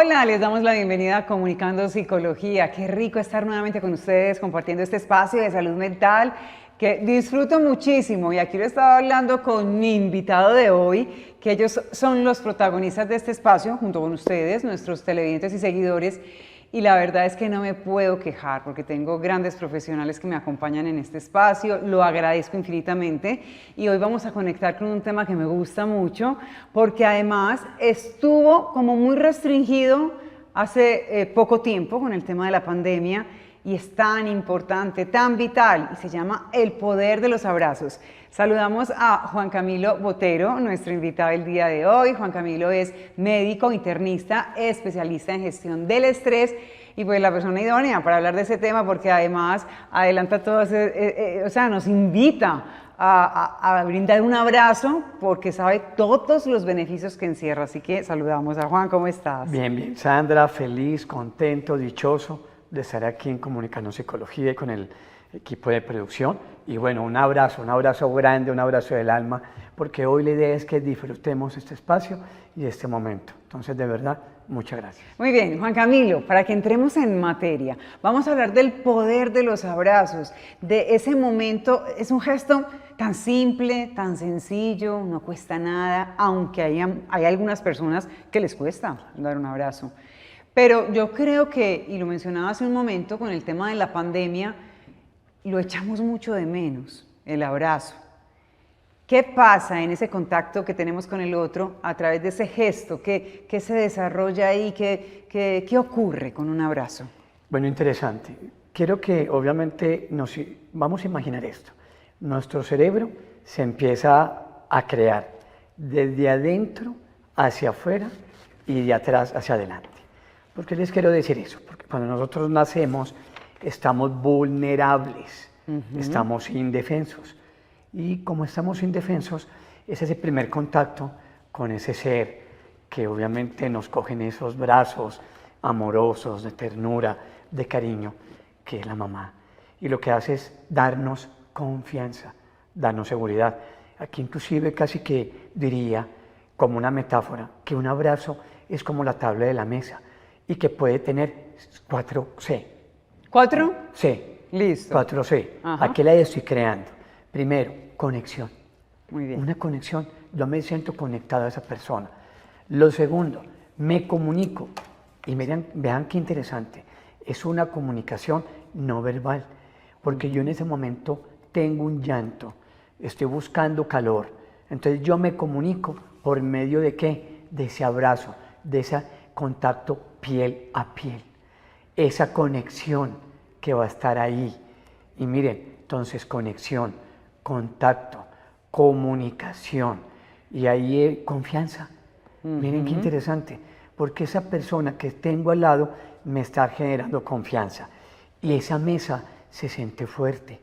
Hola, les damos la bienvenida a Comunicando Psicología. Qué rico estar nuevamente con ustedes compartiendo este espacio de salud mental que disfruto muchísimo. Y aquí lo estaba hablando con mi invitado de hoy, que ellos son los protagonistas de este espacio junto con ustedes, nuestros televidentes y seguidores. Y la verdad es que no me puedo quejar porque tengo grandes profesionales que me acompañan en este espacio, lo agradezco infinitamente y hoy vamos a conectar con un tema que me gusta mucho porque además estuvo como muy restringido hace poco tiempo con el tema de la pandemia y es tan importante, tan vital y se llama el poder de los abrazos. Saludamos a Juan Camilo Botero, nuestro invitado el día de hoy. Juan Camilo es médico, internista, especialista en gestión del estrés y pues la persona idónea para hablar de ese tema porque además adelanta todo, o sea, nos invita a brindar un abrazo porque sabe todos los beneficios que encierra. Así que saludamos a Juan, ¿cómo estás? Bien, bien. Sandra, feliz, contento, dichoso de estar aquí en Comunicando Psicología y con el equipo de producción. Y bueno, un abrazo grande, un abrazo del alma, porque hoy la idea es que disfrutemos este espacio y este momento. Entonces, de verdad, muchas gracias. Muy bien, Juan Camilo, para que entremos en materia, vamos a hablar del poder de los abrazos, de ese momento. Es un gesto tan simple, tan sencillo, no cuesta nada, aunque hay algunas personas que les cuesta dar un abrazo. Pero yo creo que, y lo mencionaba hace un momento con el tema de la pandemia, lo echamos mucho de menos, el abrazo. ¿Qué pasa en ese contacto que tenemos con el otro a través de ese gesto? ¿Qué se desarrolla ahí? ¿Qué ocurre con un abrazo? Bueno, interesante. Quiero que obviamente vamos a imaginar esto. Nuestro cerebro se empieza a crear desde adentro hacia afuera y de atrás hacia adelante. ¿Por qué les quiero decir eso? Porque cuando nosotros nacemos estamos vulnerables, estamos indefensos. Y como estamos indefensos, es ese primer contacto con ese ser que obviamente nos cogen esos brazos amorosos, de ternura, de cariño, que es la mamá. Y lo que hace es darnos confianza, darnos seguridad. Aquí inclusive casi que diría, como una metáfora, que un abrazo es como la tabla de la mesa y que puede tener 4C. ¿4? C. Listo. 4C. Ajá. Aquí la estoy creando. Primero, conexión. Muy bien. Una conexión, yo me siento conectado a esa persona. Lo segundo, me comunico. Y vean qué interesante, es una comunicación no verbal, porque yo en ese momento tengo un llanto, estoy buscando calor. Entonces yo me comunico por medio de ¿qué? De ese abrazo, de ese contacto piel a piel. Esa conexión que va a estar ahí. Y miren, entonces conexión, contacto, comunicación y ahí confianza. Miren qué interesante, porque esa persona que tengo al lado me está generando confianza y esa mesa se siente fuerte.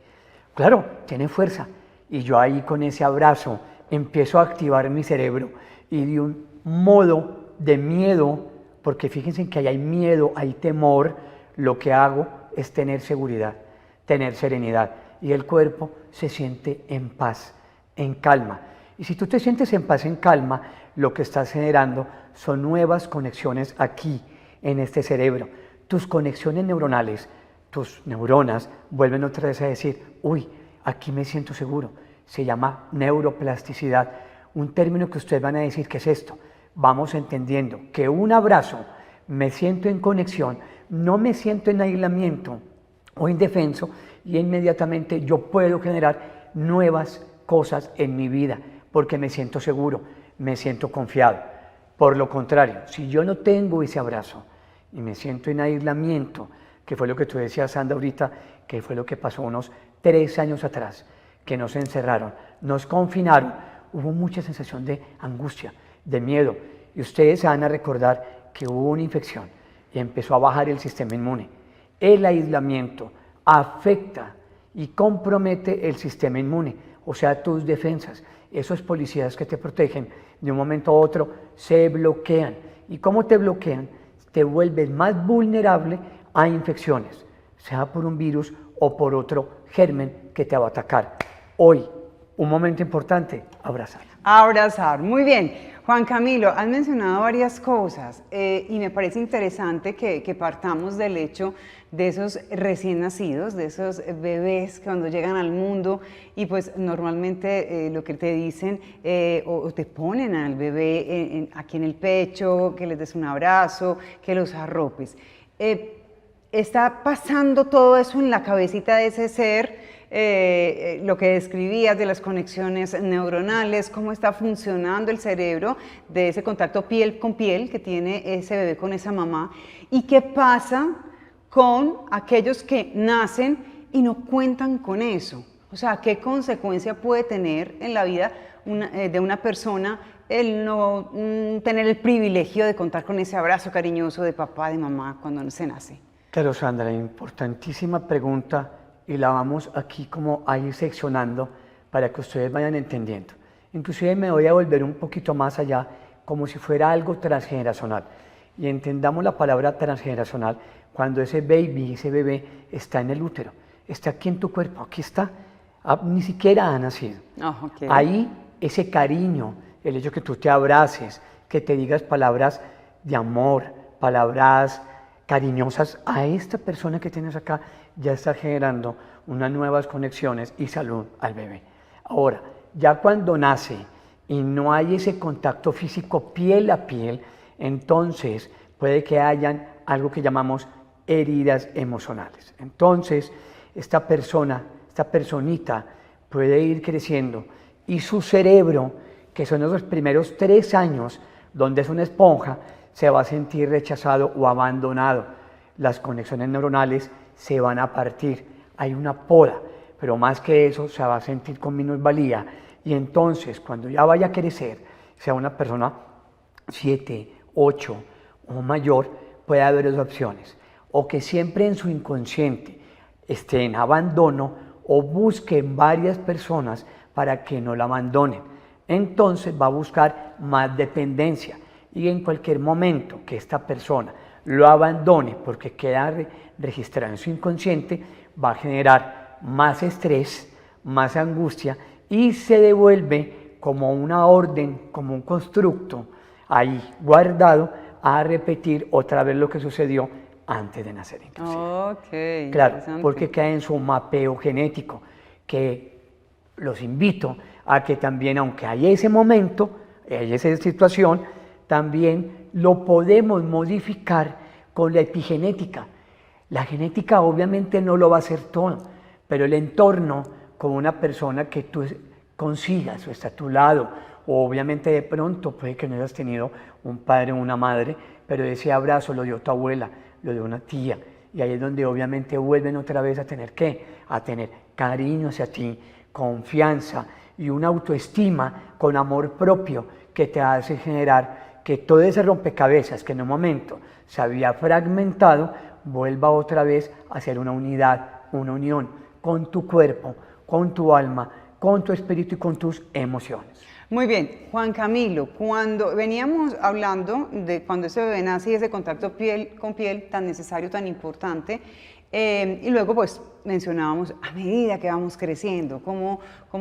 Claro, tiene fuerza y yo ahí con ese abrazo empiezo a activar mi cerebro y de un modo de miedo, porque fíjense que ahí hay miedo, hay temor, lo que hago es tener seguridad, tener serenidad y el cuerpo se siente en paz, en calma. Y si tú te sientes en paz, en calma, lo que estás generando son nuevas conexiones aquí, en este cerebro. Tus conexiones neuronales, tus neuronas vuelven otra vez a decir, uy, aquí me siento seguro. Se llama neuroplasticidad, un término que ustedes van a decir, ¿qué es esto? Vamos entendiendo que un abrazo, me siento en conexión, no me siento en aislamiento o indefenso y inmediatamente yo puedo generar nuevas cosas en mi vida porque me siento seguro, me siento confiado. Por lo contrario, si yo no tengo ese abrazo y me siento en aislamiento, que fue lo que tú decías, Sandra, ahorita, que fue lo que pasó unos 3 años atrás, que nos encerraron, nos confinaron, hubo mucha sensación de angustia, de miedo, y ustedes se van a recordar que hubo una infección y empezó a bajar el sistema inmune. El aislamiento afecta y compromete el sistema inmune, o sea, tus defensas. Esos policías que te protegen de un momento a otro se bloquean. ¿Y cómo te bloquean? Te vuelves más vulnerable a infecciones, sea por un virus o por otro germen que te va a atacar. Hoy, un momento importante, abrazar. Abrazar, muy bien. Juan Camilo, has mencionado varias cosas y me parece interesante que partamos del hecho de esos recién nacidos, de esos bebés que cuando llegan al mundo y pues normalmente lo que te dicen o te ponen al bebé aquí en el pecho, que les des un abrazo, que los arropes. ¿Está pasando todo eso en la cabecita de ese ser? Lo que describías de las conexiones neuronales, cómo está funcionando el cerebro de ese contacto piel con piel que tiene ese bebé con esa mamá, y qué pasa con aquellos que nacen y no cuentan con eso. O sea, qué consecuencia puede tener en la vida de una persona el no tener el privilegio de contar con ese abrazo cariñoso de papá, de mamá cuando se nace. Claro, Sandra, importantísima pregunta. Y la vamos aquí como a ir seccionando para que ustedes vayan entendiendo. Inclusive me voy a volver un poquito más allá, como si fuera algo transgeneracional. Y entendamos la palabra transgeneracional cuando ese baby, ese bebé está en el útero, está aquí en tu cuerpo, aquí está, ni siquiera ha nacido. Oh, okay. Ahí ese cariño, el hecho que tú te abraces, que te digas palabras de amor, palabras cariñosas a esta persona que tienes acá, ya está generando unas nuevas conexiones y salud al bebé. Ahora, ya cuando nace y no hay ese contacto físico piel a piel, entonces puede que hayan algo que llamamos heridas emocionales. Entonces, esta personita puede ir creciendo y su cerebro, que son esos primeros 3 años, donde es una esponja, se va a sentir rechazado o abandonado. Las conexiones neuronales se van a partir, hay una poda, pero más que eso se va a sentir con minusvalía y entonces cuando ya vaya a crecer, sea una persona 7, 8 o mayor, puede haber 2 opciones, o que siempre en su inconsciente esté en abandono o busque varias personas para que no la abandonen, entonces va a buscar más dependencia y en cualquier momento que esta persona lo abandone porque queda registrado en su inconsciente, va a generar más estrés, más angustia y se devuelve como una orden, como un constructo ahí guardado a repetir otra vez lo que sucedió antes de nacer inclusive. Okay, claro, porque queda en su mapeo genético, que los invito a que también, aunque hay ese momento, hay esa situación, también lo podemos modificar con la epigenética. La genética obviamente no lo va a hacer todo, pero el entorno, como una persona que tú consigas o está a tu lado, o obviamente de pronto puede que no hayas tenido un padre o una madre, pero ese abrazo lo dio tu abuela, lo dio una tía, y ahí es donde obviamente vuelven otra vez a tener ¿qué? A tener cariño hacia ti, confianza y una autoestima con amor propio que te hace generar que todo ese rompecabezas que en un momento se había fragmentado, vuelva otra vez a ser una unidad, una unión con tu cuerpo, con tu alma, con tu espíritu y con tus emociones. Muy bien, Juan Camilo, cuando veníamos hablando de cuando ese bebé nace y ese contacto piel con piel tan necesario, tan importante, y luego pues mencionábamos a medida que vamos creciendo, cómo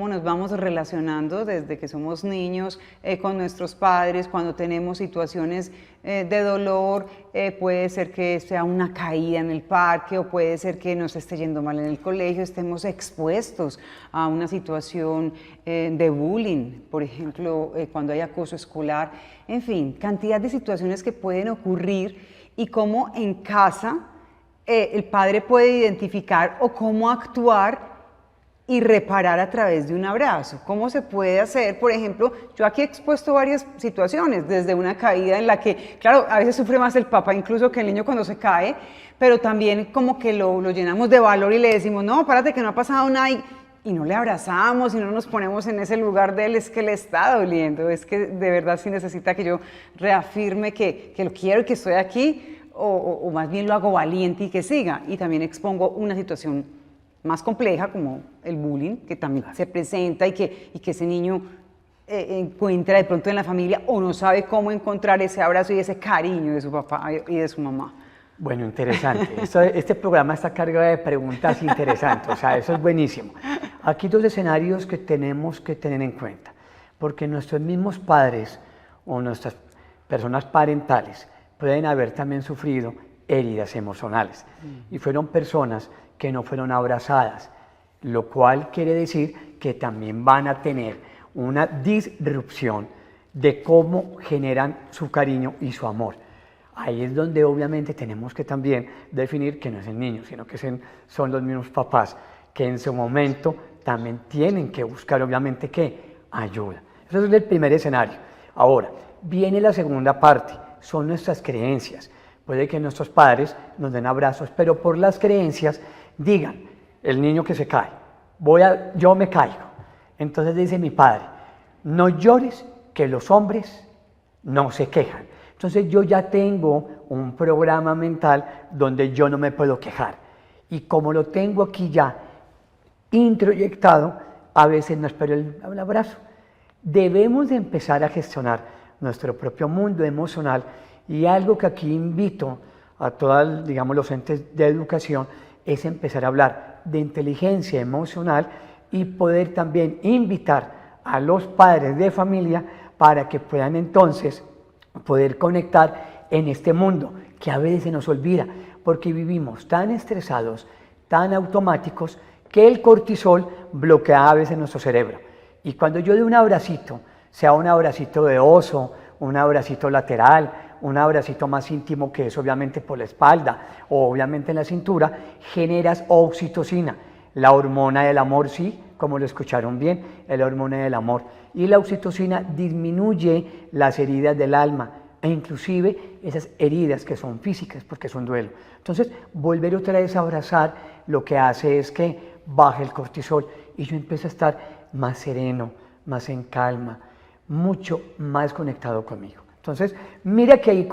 nos vamos relacionando desde que somos niños con nuestros padres, cuando tenemos situaciones de dolor, puede ser que sea una caída en el parque o puede ser que nos esté yendo mal en el colegio, estemos expuestos a una situación de bullying, por ejemplo, cuando hay acoso escolar, en fin, cantidad de situaciones que pueden ocurrir y cómo en casa el padre puede identificar o cómo actuar y reparar a través de un abrazo. ¿Cómo se puede hacer? Por ejemplo, yo aquí he expuesto varias situaciones, desde una caída en la que, claro, a veces sufre más el papá incluso que el niño cuando se cae, pero también como que lo llenamos de valor y le decimos, no, párate que no ha pasado nada y no le abrazamos y no nos ponemos en ese lugar de él, es que le está doliendo, es que de verdad sí necesita que yo reafirme que lo quiero y que estoy aquí, o más bien lo hago valiente y que siga. Y también expongo una situación más compleja como el bullying, que también se presenta y que ese niño encuentra de pronto en la familia o no sabe cómo encontrar ese abrazo y ese cariño de su papá y de su mamá. Bueno, interesante. Este programa está cargado de preguntas interesantes, o sea, eso es buenísimo. Aquí dos escenarios que tenemos que tener en cuenta, porque nuestros mismos padres o nuestras personas parentales pueden haber también sufrido heridas emocionales y fueron personas que no fueron abrazadas, lo cual quiere decir que también van a tener una disrupción de cómo generan su cariño y su amor. Ahí es donde obviamente tenemos que también definir que no es el niño, sino que son los mismos papás que en su momento también tienen que buscar obviamente ¿qué? Ayuda. Ese es el primer escenario. Ahora, viene la segunda parte, son nuestras creencias. Puede que nuestros padres nos den abrazos, pero por las creencias digan, el niño que se cae, yo me caigo. Entonces dice mi padre, no llores que los hombres no se quejan. Entonces yo ya tengo un programa mental donde yo no me puedo quejar. Y como lo tengo aquí ya introyectado, a veces no espero el abrazo. Debemos de empezar a gestionar nuestro propio mundo emocional y algo que aquí invito a todos, digamos, los entes de educación es empezar a hablar de inteligencia emocional y poder también invitar a los padres de familia para que puedan entonces poder conectar en este mundo que a veces se nos olvida porque vivimos tan estresados, tan automáticos que el cortisol bloquea a veces nuestro cerebro. Y cuando yo doy un abracito, sea un abracito de oso, un abracito lateral, un abracito más íntimo que es obviamente por la espalda o obviamente en la cintura, generas oxitocina, la hormona del amor, sí, como lo escucharon bien, la hormona del amor. Y la oxitocina disminuye las heridas del alma e inclusive esas heridas que son físicas porque es un duelo. Entonces, volver otra vez a abrazar lo que hace es que baje el cortisol y yo empiezo a estar más sereno, más en calma, mucho más conectado conmigo. Entonces, mira que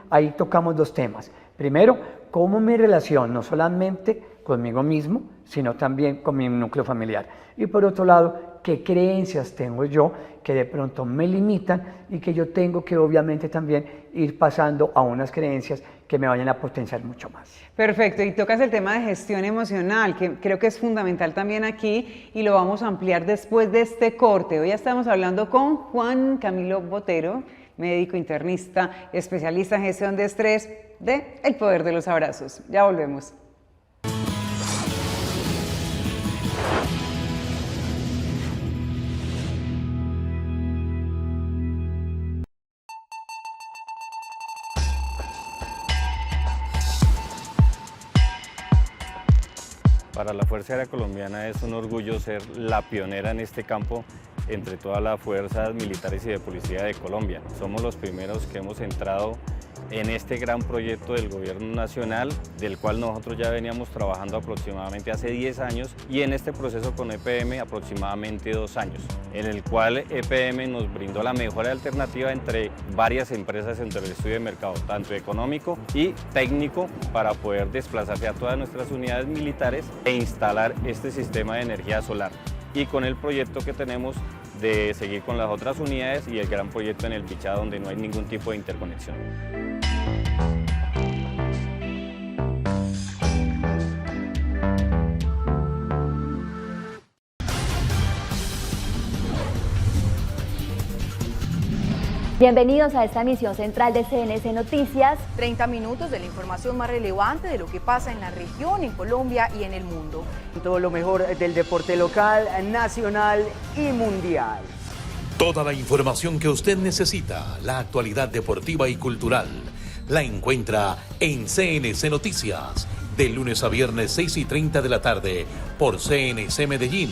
ahí tocamos dos temas. Primero, cómo mi relación, no solamente conmigo mismo, sino también con mi núcleo familiar. Y por otro lado, qué creencias tengo yo que de pronto me limitan y que yo tengo que obviamente también ir pasando a unas creencias que me vayan a potenciar mucho más. Perfecto, y tocas el tema de gestión emocional, que creo que es fundamental también aquí y lo vamos a ampliar después de este corte. Hoy estamos hablando con Juan Camilo Botero, médico internista, especialista en gestión de estrés, de El Poder de los Abrazos. Ya volvemos. Para la Fuerza Aérea Colombiana es un orgullo ser la pionera en este campo entre todas las fuerzas militares y de policía de Colombia. Somos los primeros que hemos entrado en este gran proyecto del Gobierno Nacional, del cual nosotros ya veníamos trabajando aproximadamente hace 10 años y en este proceso con EPM aproximadamente 2 años, en el cual EPM nos brindó la mejor alternativa entre varias empresas entre el estudio de mercado, tanto económico y técnico, para poder desplazarse a todas nuestras unidades militares e instalar este sistema de energía solar. Y con el proyecto que tenemos de seguir con las otras unidades y el gran proyecto en el Bichá, donde no hay ningún tipo de interconexión. Bienvenidos a esta emisión central de CNC Noticias. 30 minutos de la información más relevante de lo que pasa en la región, en Colombia y en el mundo. Todo lo mejor del deporte local, nacional y mundial. Toda la información que usted necesita, la actualidad deportiva y cultural, la encuentra en CNC Noticias, de lunes a viernes 6:30 de la tarde, por CNC Medellín,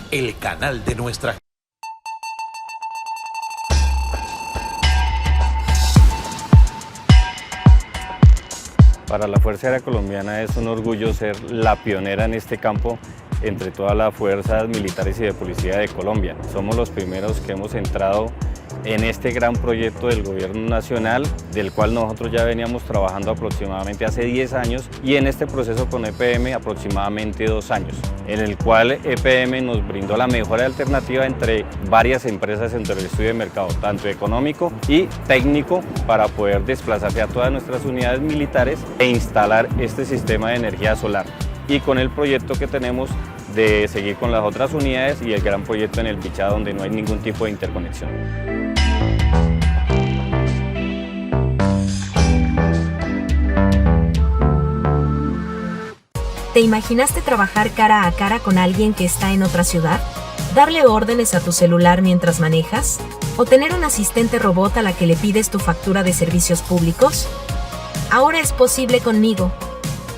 el canal de nuestra gente. Para la Fuerza Aérea Colombiana es un orgullo ser la pionera en este campo entre todas las fuerzas militares y de policía de Colombia. Somos los primeros que hemos entrado en este gran proyecto del Gobierno Nacional, del cual nosotros ya veníamos trabajando aproximadamente hace 10 años y en este proceso con EPM aproximadamente 2 años, en el cual EPM nos brindó la mejor alternativa entre varias empresas entre el estudio de mercado, tanto económico y técnico, para poder desplazarse a todas nuestras unidades militares e instalar este sistema de energía solar. Y con el proyecto que tenemos de seguir con las otras unidades y el gran proyecto en el Bichada, donde no hay ningún tipo de interconexión. ¿Te imaginaste trabajar cara a cara con alguien que está en otra ciudad? ¿Darle órdenes a tu celular mientras manejas? ¿O tener un asistente robot a la que le pides tu factura de servicios públicos? Ahora es posible conmigo.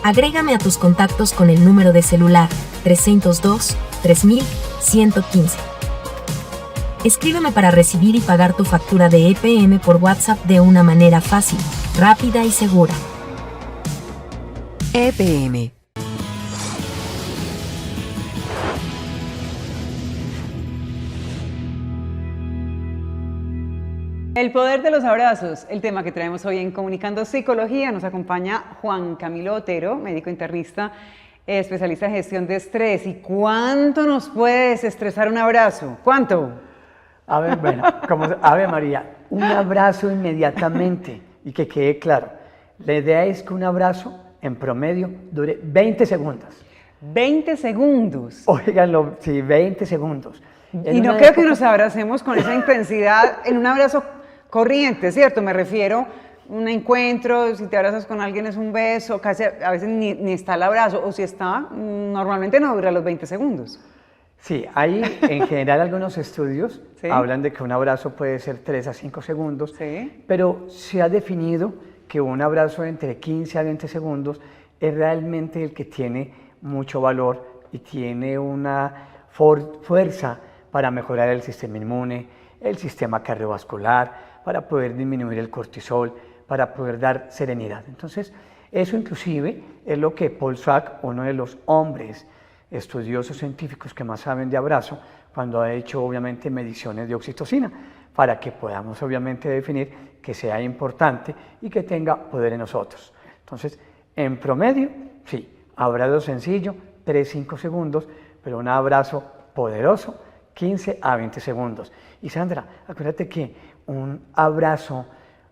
Agrégame a tus contactos con el número de celular 302-3115. Escríbeme para recibir y pagar tu factura de EPM por WhatsApp de una manera fácil, rápida y segura. EPM. El poder de los abrazos, el tema que traemos hoy en Comunicando Psicología. Nos acompaña Juan Camilo Otero, médico internista, especialista en gestión de estrés. ¿Y cuánto nos puede desestresar un abrazo? ¿Cuánto? A ver, bueno, a ver, María, un abrazo inmediatamente y que quede claro. La idea es que un abrazo, en promedio, dure 20 segundos. 20 segundos. Óiganlo, sí, 20 segundos. Y no creo que nos abracemos con esa intensidad en un abrazo corriente, ¿cierto? Me refiero un encuentro, si te abrazas con alguien es un beso, casi a veces ni está el abrazo, o si está, normalmente no dura los 20 segundos. Sí, hay en general algunos estudios ¿Sí? hablan de que un abrazo puede ser 3 a 5 segundos, ¿Sí? pero se ha definido que un abrazo entre 15 a 20 segundos es realmente el que tiene mucho valor y tiene una fuerza para mejorar el sistema inmune, el sistema cardiovascular, para poder disminuir el cortisol, para poder dar serenidad. Entonces, eso inclusive es lo que Paul Sack, uno de los hombres estudiosos científicos que más saben de abrazo, cuando ha hecho obviamente mediciones de oxitocina, para que podamos obviamente definir que sea importante y que tenga poder en nosotros. Entonces, en promedio, sí, abrazo sencillo, 3-5 segundos, pero un abrazo poderoso, 15 a 20 segundos. Y Sandra, acuérdate que un abrazo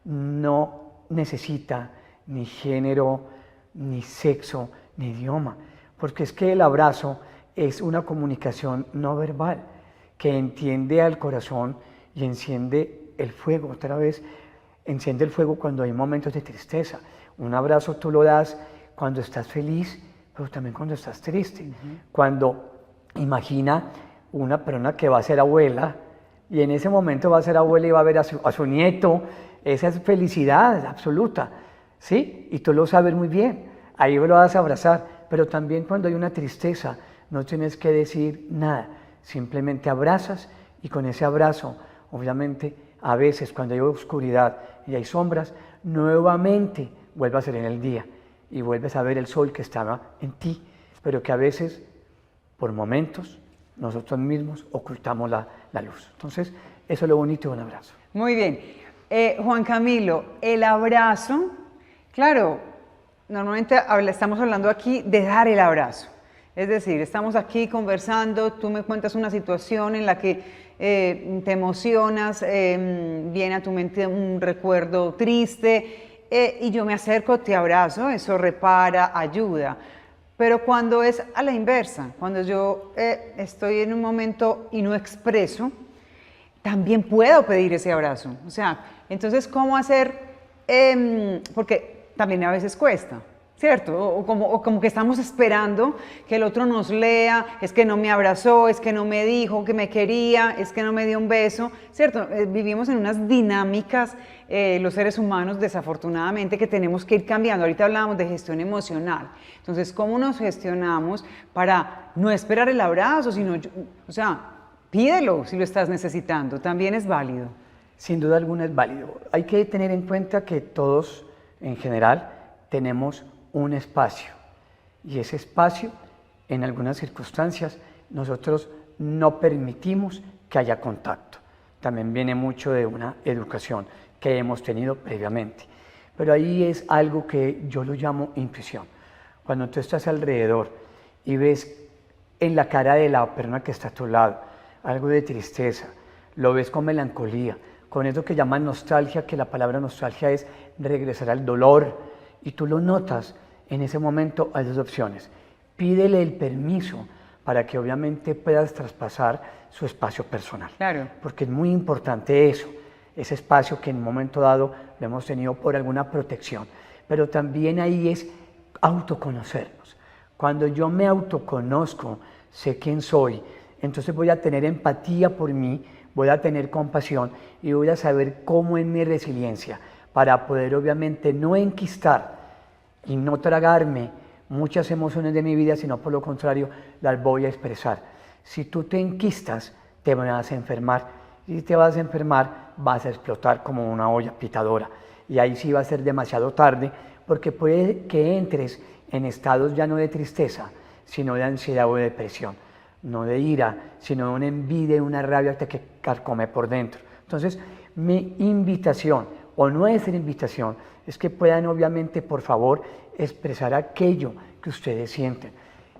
no necesita ni género, ni sexo, ni idioma, porque es que el abrazo es una comunicación no verbal que entiende al corazón y enciende el fuego. Otra vez, enciende el fuego cuando hay momentos de tristeza. Un abrazo tú lo das cuando estás feliz, pero también cuando estás triste. Cuando imagina una persona que va a ser abuela y en ese momento va a ser abuela y va a ver a su nieto, esa es felicidad absoluta, ¿sí? Y tú lo sabes muy bien, ahí lo vas a abrazar, pero también cuando hay una tristeza no tienes que decir nada, simplemente abrazas y con ese abrazo, obviamente, a veces cuando hay oscuridad y hay sombras, nuevamente vuelve a ser en el día y vuelves a ver el sol que estaba en ti, pero que a veces, por momentos, nosotros mismos ocultamos la luz. Entonces, eso es lo bonito de un abrazo. Muy bien. Juan Camilo, el abrazo, claro, normalmente estamos hablando aquí de dar el abrazo. Es decir, estamos aquí conversando, tú me cuentas una situación en la que te emocionas, viene a tu mente un recuerdo triste y yo me acerco, te abrazo, eso repara, ayuda. Pero cuando es a la inversa, cuando yo estoy en un momento y no expreso, también puedo pedir ese abrazo. O sea, entonces, ¿cómo hacer? Porque también a veces cuesta, ¿cierto? O como que estamos esperando que el otro nos lea, es que no me abrazó, es que no me dijo que me quería, es que no me dio un beso, ¿cierto? Vivimos en unas dinámicas, los seres humanos, desafortunadamente, que tenemos que ir cambiando. Ahorita hablábamos de gestión emocional. Entonces, ¿cómo nos gestionamos para no esperar el abrazo, sino, o sea, pídelo si lo estás necesitando, también es válido? Sin duda alguna es válido. Hay que tener en cuenta que todos, en general, tenemos un espacio y ese espacio, en algunas circunstancias, nosotros no permitimos que haya contacto. También viene mucho de una educación que hemos tenido previamente, pero ahí es algo que yo lo llamo intuición. Cuando tú estás alrededor y ves en la cara de la persona que está a tu lado algo de tristeza, lo ves con melancolía, con eso que llaman nostalgia, que la palabra nostalgia es regresar al dolor, y tú lo notas, en ese momento hay dos opciones. Pídele el permiso para que obviamente puedas traspasar su espacio personal. Claro. Porque es muy importante eso, ese espacio que en un momento dado lo hemos tenido por alguna protección. Pero también ahí es autoconocernos. Cuando yo me autoconozco, sé quién soy, entonces voy a tener empatía por mí, voy a tener compasión y voy a saber cómo es mi resiliencia para poder obviamente no enquistar y no tragarme muchas emociones de mi vida, sino por lo contrario las voy a expresar. Si tú te enquistas, te vas a enfermar. Y si te vas a enfermar, vas a explotar como una olla pitadora. Y ahí sí va a ser demasiado tarde, porque puede que entres en estados ya no de tristeza, sino de ansiedad o de depresión. No de ira, sino de una envidia y una rabia que te carcome por dentro. Entonces, mi invitación, o nuestra invitación, es que puedan obviamente, por favor, expresar aquello que ustedes sienten.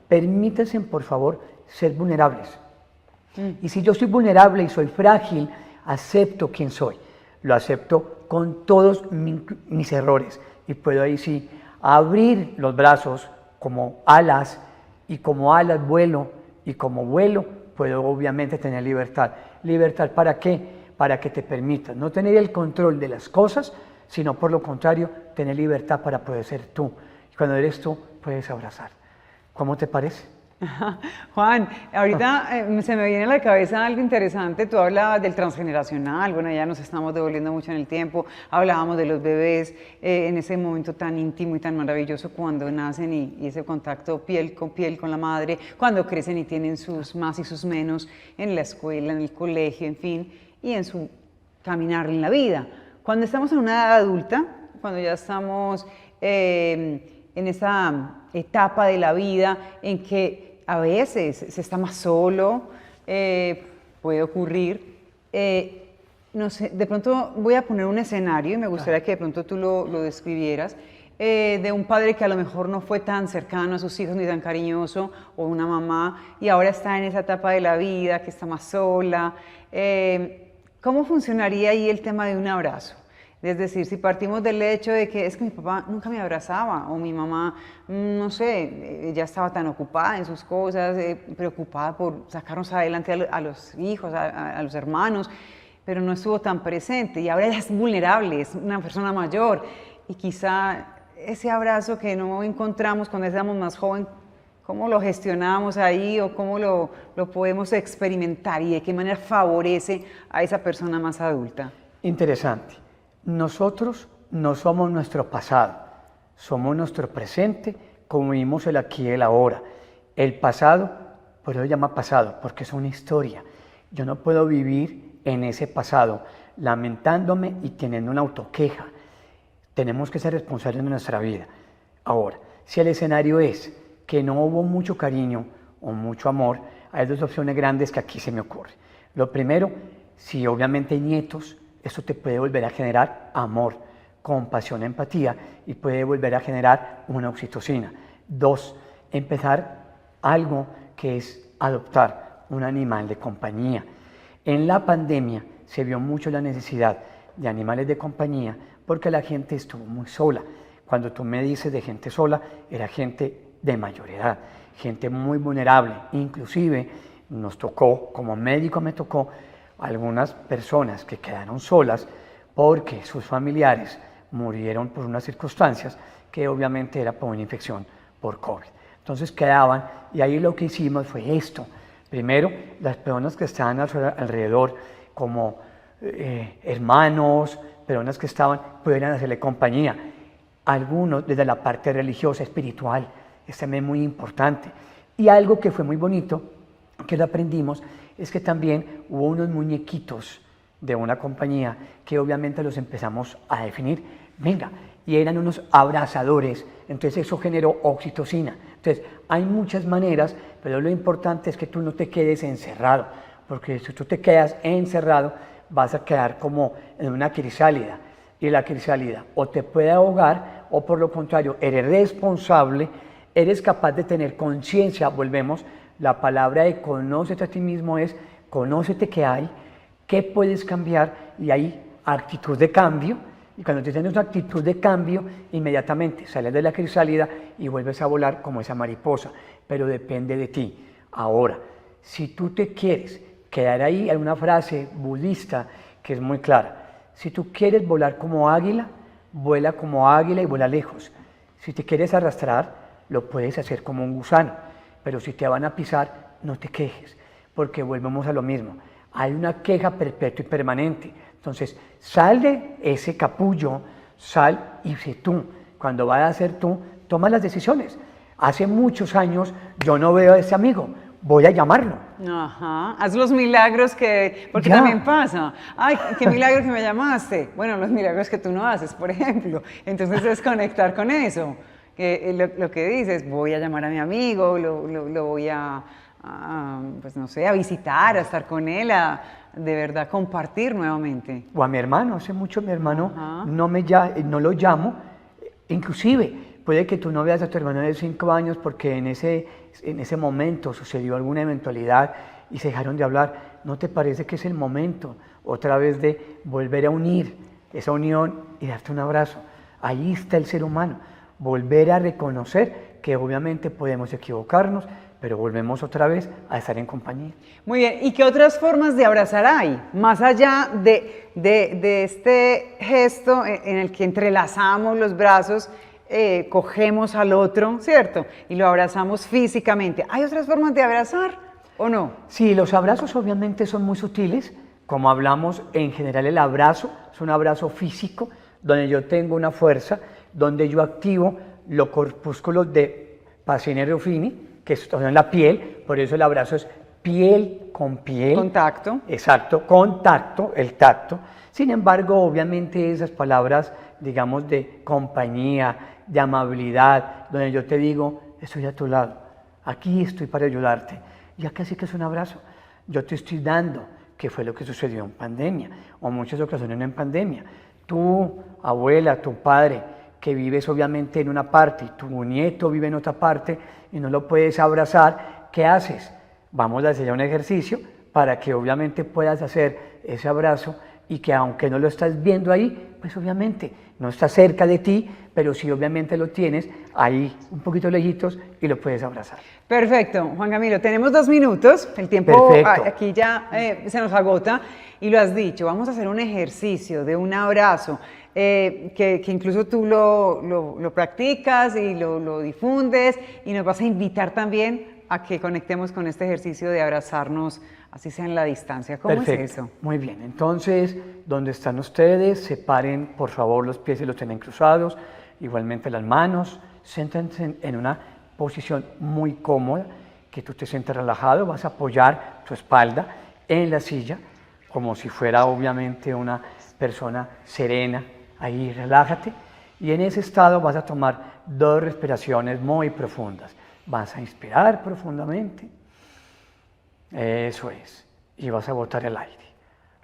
Permítanse, por favor, ser vulnerables. Y si yo soy vulnerable y soy frágil, acepto quién soy. Lo acepto con todos mis errores. Y puedo ahí sí abrir los brazos como alas, y como alas vuelo, y como vuelo puedo obviamente tener libertad. ¿Libertad para qué? Para que te permitas no tener el control de las cosas, sino por lo contrario, tener libertad para poder ser tú. Y cuando eres tú, puedes abrazar. ¿Cómo te parece? Juan, ahorita se me viene a la cabeza algo interesante. Tú hablabas del transgeneracional, bueno, ya nos estamos devolviendo mucho en el tiempo. Hablábamos de los bebés en ese momento tan íntimo y tan maravilloso cuando nacen y ese contacto piel con la madre, cuando crecen y tienen sus más y sus menos en la escuela, en el colegio, en fin, y en su caminar en la vida. Cuando estamos en una edad adulta, cuando ya estamos en esa etapa de la vida en que a veces se está más solo, puede ocurrir. No sé, de pronto voy a poner un escenario y me gustaría que de pronto tú lo describieras, de un padre que a lo mejor no fue tan cercano a sus hijos ni tan cariñoso, o una mamá, y ahora está en esa etapa de la vida, que está más sola. ¿Cómo funcionaría ahí el tema de un abrazo? Es decir, si partimos del hecho de que es que mi papá nunca me abrazaba, o mi mamá, no sé, ya estaba tan ocupada en sus cosas, preocupada por sacarnos adelante a los hijos, a los hermanos, pero no estuvo tan presente, y ahora ella es vulnerable, es una persona mayor, y quizá ese abrazo que no encontramos cuando éramos más joven, ¿cómo lo gestionamos ahí, o cómo lo podemos experimentar, y de qué manera favorece a esa persona más adulta? Interesante. Nosotros no somos nuestro pasado, somos nuestro presente, como vimos el aquí y el ahora. El pasado, por eso se llama pasado, porque es una historia. Yo no puedo vivir en ese pasado lamentándome y teniendo una autoqueja. Tenemos que ser responsables de nuestra vida. Ahora, si el escenario es que no hubo mucho cariño o mucho amor, hay dos opciones grandes que aquí se me ocurren. Lo primero, si obviamente hay nietos, eso te puede volver a generar amor, compasión, empatía, y puede volver a generar una oxitocina. 2, empezar algo que es adoptar un animal de compañía. En la pandemia se vio mucho la necesidad de animales de compañía porque la gente estuvo muy sola. Cuando tú me dices de gente sola, era gente de mayor edad, gente muy vulnerable. Inclusive nos tocó, como médico me tocó, algunas personas que quedaron solas porque sus familiares murieron por unas circunstancias que obviamente era por una infección por COVID. Entonces quedaban, y ahí lo que hicimos fue esto. Primero, las personas que estaban alrededor, como hermanos, personas que estaban, pudieran hacerle compañía. Algunos desde la parte religiosa, espiritual, es también muy importante. Y algo que fue muy bonito, que lo aprendimos, es que también hubo unos muñequitos de una compañía que obviamente los empezamos a definir, venga, y eran unos abrazadores, entonces eso generó oxitocina. Entonces hay muchas maneras, pero lo importante es que tú no te quedes encerrado, porque si tú te quedas encerrado vas a quedar como en una crisálida, y la crisálida o te puede ahogar o por lo contrario eres responsable, eres capaz de tener conciencia. Volvemos, la palabra de conócete a ti mismo es conócete qué hay, qué puedes cambiar, y hay actitud de cambio. Y cuando tú tienes una actitud de cambio, inmediatamente sales de la crisálida y vuelves a volar como esa mariposa, pero depende de ti. Ahora, si tú te quieres quedar ahí, hay una frase budista que es muy clara. Si tú quieres volar como águila, vuela como águila y vuela lejos. Si te quieres arrastrar, lo puedes hacer como un gusano. Pero si te van a pisar, no te quejes, porque volvemos a lo mismo. Hay una queja perpetua y permanente. Entonces, sal de ese capullo, sal y sé tú. Cuando vayas a ser tú, toma las decisiones. Hace muchos años yo no veo a ese amigo, voy a llamarlo. Ajá, haz los milagros porque Ya. también pasa. Ay, qué milagro que me llamaste. Bueno, los milagros que tú no haces, por ejemplo. Entonces es conectar con eso. Lo que dices, voy a llamar a mi amigo, lo voy pues no sé, a visitar, a estar con él, a de verdad compartir nuevamente. O a mi hermano, hace mucho mi hermano Ajá. no lo llamo, inclusive puede que tú no veas a tu hermano de 5 años porque en ese momento sucedió alguna eventualidad y se dejaron de hablar. ¿No te parece que es el momento otra vez de volver a unir esa unión y darte un abrazo? Ahí está el ser humano, volver a reconocer que obviamente podemos equivocarnos, pero volvemos otra vez a estar en compañía. Muy bien, ¿y qué otras formas de abrazar hay? Más allá de este gesto en el que entrelazamos los brazos, cogemos al otro, ¿cierto? Y lo abrazamos físicamente. ¿Hay otras formas de abrazar o no? Sí, los abrazos obviamente son muy sutiles, como hablamos en general el abrazo, es un abrazo físico, donde yo tengo una fuerza, donde yo activo los corpúsculos de Pacini y Ruffini, que son en la piel, por eso el abrazo es piel con piel. Contacto. Exacto, contacto, el tacto. Sin embargo, obviamente esas palabras, digamos, de compañía, de amabilidad, donde yo te digo, estoy a tu lado, aquí estoy para ayudarte, ya casi que es un abrazo. Yo te estoy dando, que fue lo que sucedió en pandemia, o muchas ocasiones en pandemia. Tu abuela, tu padre, que vives obviamente en una parte y tu nieto vive en otra parte y no lo puedes abrazar, ¿qué haces? Vamos a hacer un ejercicio para que obviamente puedas hacer ese abrazo y que aunque no lo estás viendo ahí, pues obviamente no está cerca de ti, pero sí obviamente lo tienes ahí un poquito lejitos y lo puedes abrazar. Perfecto, Juan Camilo, tenemos 2 minutos, el tiempo Perfecto. aquí ya se nos agota y lo has dicho, vamos a hacer un ejercicio de un abrazo que incluso tú lo practicas y lo difundes y nos vas a invitar también a que conectemos con este ejercicio de abrazarnos, así sea en la distancia. ¿Cómo Perfecto. es eso? Muy bien, entonces, donde están ustedes, separen por favor los pies y los tienen cruzados, igualmente las manos, siéntense en una posición muy cómoda, que tú te sientes relajado, vas a apoyar tu espalda en la silla, como si fuera obviamente una persona serena, ahí relájate, y en ese estado vas a tomar 2 respiraciones muy profundas. Vas a inspirar profundamente, eso es, y vas a botar el aire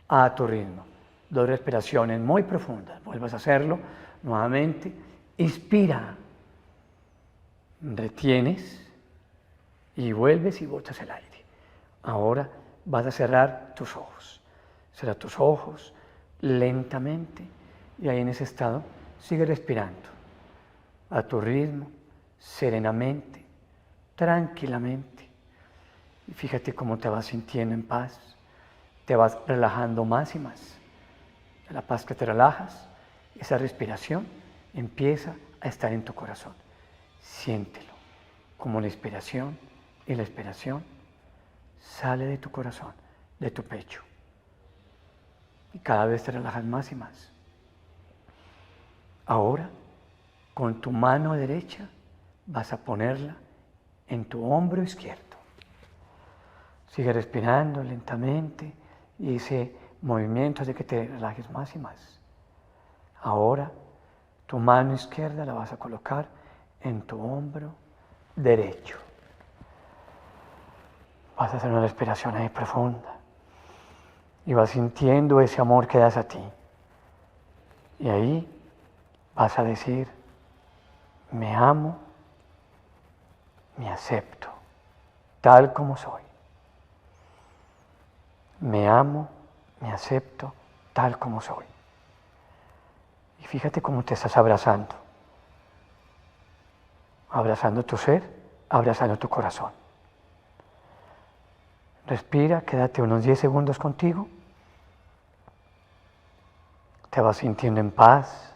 a tu ritmo. 2 respiraciones muy profundas, vuelvas a hacerlo nuevamente, inspira, retienes y vuelves y botas el aire. Ahora vas a cerrar tus ojos, cierra tus ojos lentamente y ahí en ese estado sigue respirando a tu ritmo, serenamente, tranquilamente. Y fíjate cómo te vas sintiendo en paz, te vas relajando más y más. A la paz que te relajas, esa respiración empieza a estar en tu corazón. Siéntelo, como la inspiración y la expiración sale de tu corazón, de tu pecho. Y cada vez te relajas más y más. Ahora, con tu mano derecha, vas a ponerla en tu hombro izquierdo. Sigue respirando lentamente y ese movimiento hace que te relajes más y más. Ahora, tu mano izquierda la vas a colocar en tu hombro derecho. Vas a hacer una respiración ahí profunda y vas sintiendo ese amor que das a ti. Y ahí vas a decir, me amo, me acepto, tal como soy. Me amo, me acepto, tal como soy. Y fíjate cómo te estás abrazando. Abrazando tu ser, abrazando tu corazón. Respira, quédate unos 10 segundos contigo. Te vas sintiendo en paz,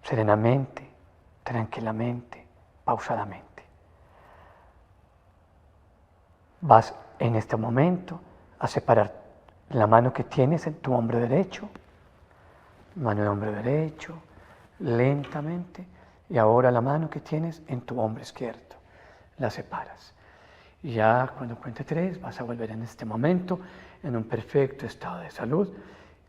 serenamente, tranquilamente, pausadamente. Vas en este momento a separar la mano que tienes en tu hombro derecho, mano de hombro derecho, lentamente, y ahora la mano que tienes en tu hombro izquierdo, la separas. Y ya cuando cuente 3 vas a volver en este momento en un perfecto estado de salud,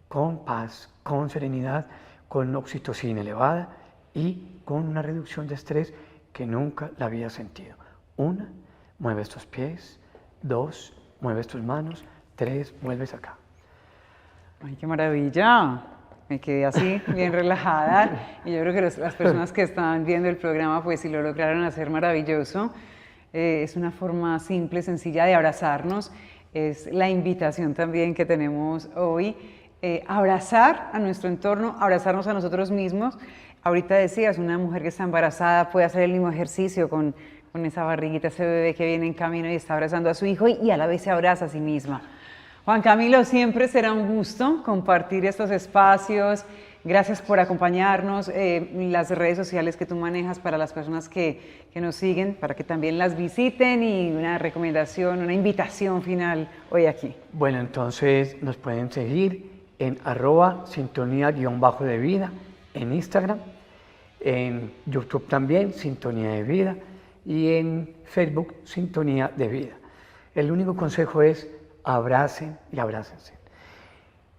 con paz, con serenidad, con oxitocina elevada y con una reducción de estrés que nunca la había sentido. 1, mueves tus pies. 2, mueves tus manos. 3, vuelves acá. ¡Ay, qué maravilla! Me quedé así, bien relajada. Y yo creo que las personas que están viendo el programa, pues si lo lograron hacer maravilloso. Es una forma simple, sencilla de abrazarnos. Es la invitación también que tenemos hoy. Abrazar a nuestro entorno, abrazarnos a nosotros mismos. Ahorita decías, una mujer que está embarazada puede hacer el mismo ejercicio con esa barriguita, ese bebé que viene en camino y está abrazando a su hijo y a la vez se abraza a sí misma. Juan Camilo, siempre será un gusto compartir estos espacios. Gracias por acompañarnos. Las redes sociales que tú manejas para las personas que nos siguen, para que también las visiten, y una recomendación, una invitación final hoy aquí. Bueno, entonces nos pueden seguir en @sintonía_de vida en Instagram, en YouTube también, Sintonía de Vida, y en Facebook, Sintonía de Vida. El único consejo es abracen y abrácense.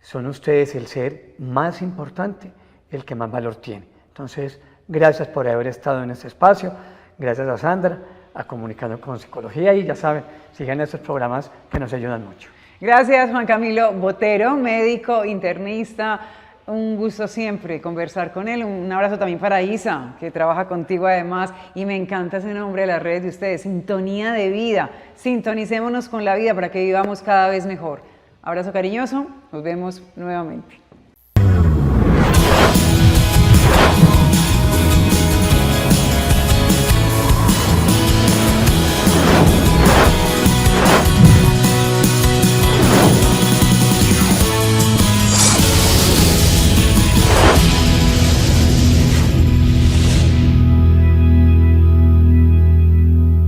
Son ustedes el ser más importante, el que más valor tiene. Entonces, gracias por haber estado en este espacio, gracias a Sandra, a Comunicando con Psicología, y ya saben, sigan estos programas que nos ayudan mucho. Gracias, Juan Camilo Botero, médico internista. Un gusto siempre conversar con él. Un abrazo también para Isa, que trabaja contigo además, y me encanta ese nombre de las redes de ustedes, Sintonía de Vida. Sintonicémonos con la vida para que vivamos cada vez mejor. Abrazo cariñoso, nos vemos nuevamente.